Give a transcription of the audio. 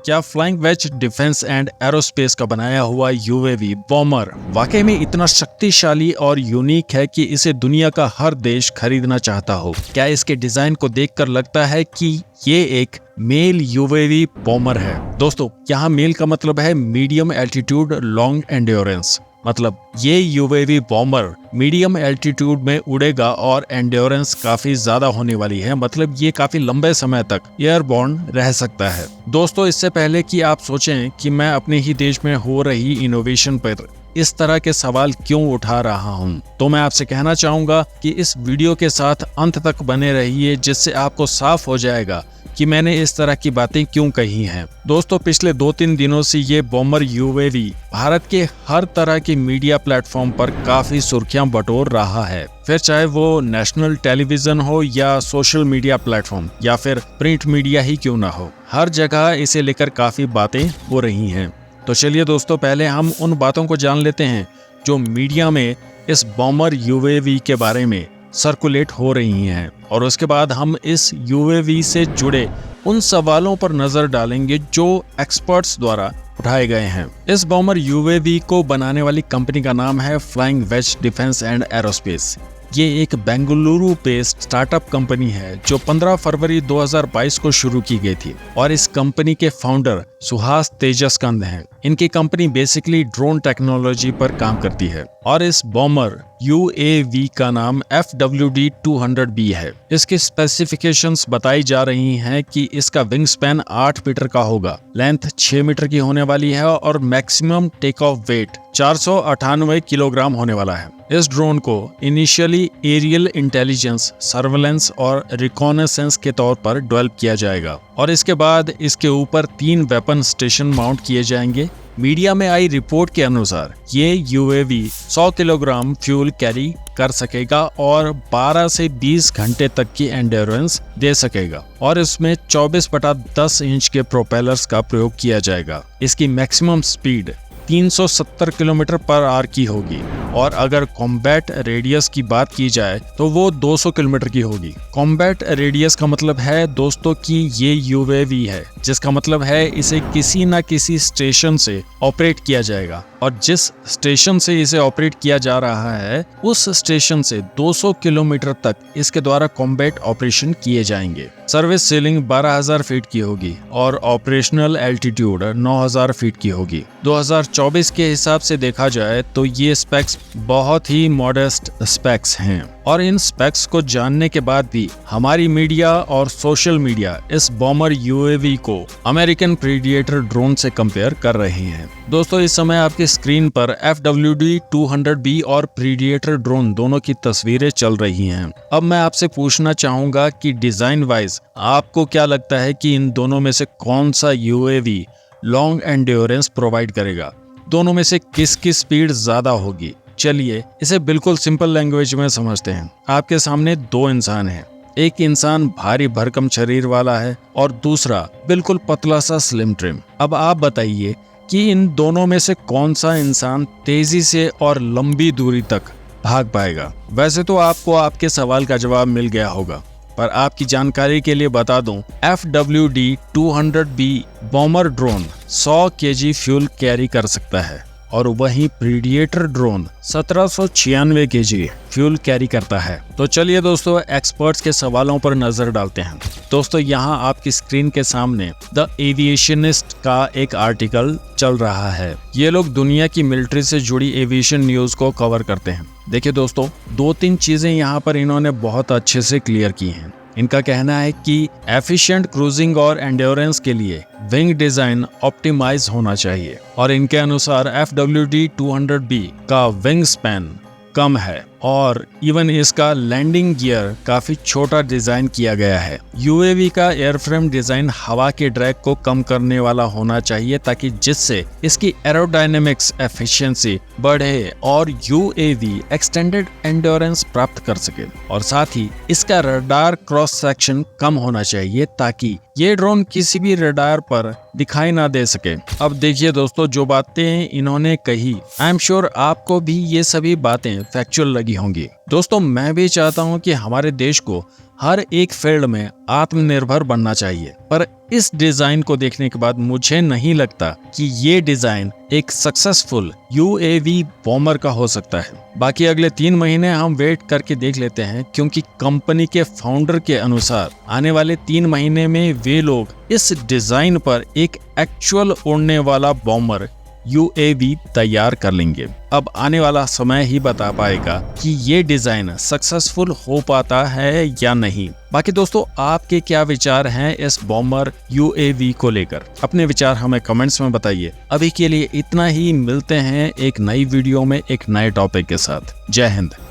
क्या flying wedge defence and aerospace का बनाया हुआ यूएवी बॉमर वाकई में इतना शक्तिशाली और यूनिक है कि इसे दुनिया का हर देश खरीदना चाहता हो? क्या इसके डिजाइन को देखकर लगता है कि ये एक मेल यूएवी बॉमर है? दोस्तों, यहाँ मेल का मतलब है मीडियम एल्टीट्यूड लॉन्ग एंड्योरेंस। मतलब ये यूएवी बॉमर मीडियम एल्टीट्यूड में उड़ेगा और एंड्योरेंस काफी ज्यादा होने वाली है। मतलब ये काफी लंबे समय तक एयरबॉर्न रह सकता है। दोस्तों, इससे पहले कि आप सोचें कि मैं अपने ही देश में हो रही इनोवेशन पर इस तरह के सवाल क्यों उठा रहा हूं, तो मैं आपसे कहना चाहूंगा कि इस वीडियो के साथ अंत तक बने रहिए, जिससे आपको साफ हो जाएगा कि मैंने इस तरह की बातें क्यों कही हैं। दोस्तों, पिछले 2-3 दिनों से ये बॉमर यूएवी भारत के हर तरह की मीडिया प्लेटफॉर्म पर काफी सुर्खियां बटोर रहा है। फिर चाहे वो नेशनल टेलीविजन हो या सोशल मीडिया प्लेटफॉर्म या फिर प्रिंट मीडिया ही क्यों ना हो, हर जगह इसे लेकर काफी बातें हो रही हैं। तो चलिए दोस्तों, पहले हम उन बातों को जान लेते हैं जो मीडिया में इस बॉमर यूएवी के बारे में सर्कुलेट हो रही हैं, और उसके बाद हम इस यूएवी से जुड़े उन सवालों पर नजर डालेंगे जो एक्सपर्ट्स द्वारा उठाए गए हैं। इस बॉमर यूएवी को बनाने वाली कंपनी का नाम है flying wedge defence and aerospace. ये एक बेंगलुरु बेस्ड स्टार्टअप कंपनी है जो 15 फरवरी 2022 को शुरू की गई थी, और इस कंपनी के फाउंडर सुहास तेजस्कंद हैं। इनकी कंपनी बेसिकली ड्रोन टेक्नोलॉजी पर काम करती है, और इस बॉमर यूएवी का नाम FWD-200B है। इसकी स्पेसिफिकेशंस बताई जा रही हैं कि इसका विंग स्पैन 8 मीटर का होगा, लेंथ 6 मीटर की होने वाली है, और maximum take off weight 498 kilogram होने वाला है। इस ड्रोन को इनिशियली एरियल इंटेलिजेंस, सर्वेलेंस और रिकॉनेसेंस के तौर पर डेवलप किया जाएगा, और इसके बाद इसके ऊपर 3 वेपन स्टेशन माउंट किए जाएंगे। मीडिया में आई रिपोर्ट के अनुसार ये यूएवी 100 किलोग्राम फ्यूल कैरी कर सकेगा और 12 से 20 घंटे तक की एंड्योरेंस दे सकेगा, और इसमें 24/10 इंच के प्रोपेलर्स का प्रयोग किया जाएगा। इसकी maximum speed 370 kilometre per hour की होगी, और अगर कॉम्बैट रेडियस की बात की जाए तो वो 200 किलोमीटर की होगी। कॉम्बैट रेडियस का मतलब है दोस्तों कि ये यूएवी है, जिसका मतलब है इसे किसी न किसी स्टेशन से ऑपरेट किया जाएगा, और जिस स्टेशन से इसे ऑपरेट किया जा रहा है उस स्टेशन से 200 किलोमीटर तक इसके द्वारा कॉम्बैट ऑपरेशन किए जाएंगे। सर्विस सीलिंग 12,000 फीट की होगी और ऑपरेशनल एल्टीट्यूड 9,000 फीट की होगी। 2024 के हिसाब से देखा जाए तो ये स्पेक्स बहुत ही मॉडेस्ट स्पेक्स हैं, और इन स्पेक्स को जानने के बाद भी हमारी मीडिया और सोशल मीडिया इस बॉमर यूएवी को अमेरिकन प्रीडिएटर ड्रोन से कंपेयर कर रहे हैं। दोस्तों, इस समय आपकी स्क्रीन पर FWD-200B और प्रीडिएटर ड्रोन दोनों की तस्वीरें चल रही हैं। अब मैं आपसे पूछना चाहूंगा कि डिजाइन वाइज आपको क्या लगता है कि इन दोनों में से कौन सा यूएवी लॉन्ग एंड्योरेंस प्रोवाइड करेगा? दोनों में से किसकी स्पीड ज्यादा होगी? चलिए इसे बिल्कुल सिंपल लैंग्वेज में समझते हैं। आपके सामने 2 इंसान हैं। एक इंसान भारी भरकम शरीर वाला है और दूसरा बिल्कुल पतला सा स्लिम ट्रिम। अब आप बताइए कि इन दोनों में से कौन सा इंसान तेजी से और लंबी दूरी तक भाग पाएगा? वैसे तो आपको आपके सवाल का जवाब मिल गया होगा, पर आपकी जानकारी के लिए बता दूं, FWD-200B Baumer drone 100 kg fuel carry कर सकता है, और वहीं predator drone 1796 kg fuel carry करता है। तो चलिए दोस्तों, एक्सपर्ट्स के सवालों पर नजर डालते हैं। दोस्तों, यहाँ आपकी स्क्रीन के सामने द एविएशनिस्ट का एक आर्टिकल चल रहा है। ये लोग दुनिया की मिलिट्री से जुड़ी एविएशन न्यूज को कवर करते हैं। देखिए दोस्तों, 2-3 चीजें यहाँ पर इन्होंने बहुत अच्छे से क्लियर की हैं। इनका कहना है कि एफिशिएंट क्रूजिंग और एंड्योरेंस के लिए विंग डिजाइन ऑप्टिमाइज होना चाहिए, और इनके अनुसार FWD-200B का विंग स्पैन कम है, और इवन इसका लैंडिंग गियर काफी छोटा डिजाइन किया गया है। यूएवी का एयरफ्रेम डिजाइन हवा के ड्रैग को कम करने वाला होना चाहिए, ताकि जिससे इसकी एरोडायनेमिक्स एफिशिएंसी बढ़े और यूएवी एक्सटेंडेड एंड्योरेंस प्राप्त कर सके। और साथ ही इसका रडार क्रॉस सेक्शन कम होना चाहिए, ताकि ये ड्रोन किसी भी रडार पर दिखाई ना दे सके। अब देखिए दोस्तों, जो बातें इन्होंने कही, आई एम श्योर आपको भी ये सभी बातें फैक्चुअल लगी होंगी। दोस्तों, मैं भी चाहता हूं कि हमारे देश को हर एक फील्ड में आत्मनिर्भर बनना चाहिए, पर इस डिजाइन को देखने के बाद मुझे नहीं लगता कि ये डिजाइन एक सक्सेसफुल यूएवी बॉम्बर का हो सकता है। बाकी अगले 3 महीने हम वेट करके देख लेते हैं, क्योंकि कंपनी के फाउंडर के अनुसार आने वाले 3 महीने में वे लोग इस डिजाइन पर एक एक्चुअल उड़ने वाला बॉम्बर यूएवी तैयार कर लेंगे। अब आने वाला समय ही बता पाएगा कि ये डिजाइन सक्सेसफुल हो पाता है या नहीं। बाकी दोस्तों, आपके क्या विचार हैं इस बॉम्बर यूएवी को लेकर? अपने विचार हमें कमेंट्स में बताइए। अभी के लिए इतना ही, मिलते हैं एक नई वीडियो में एक नए टॉपिक के साथ। जय हिंद।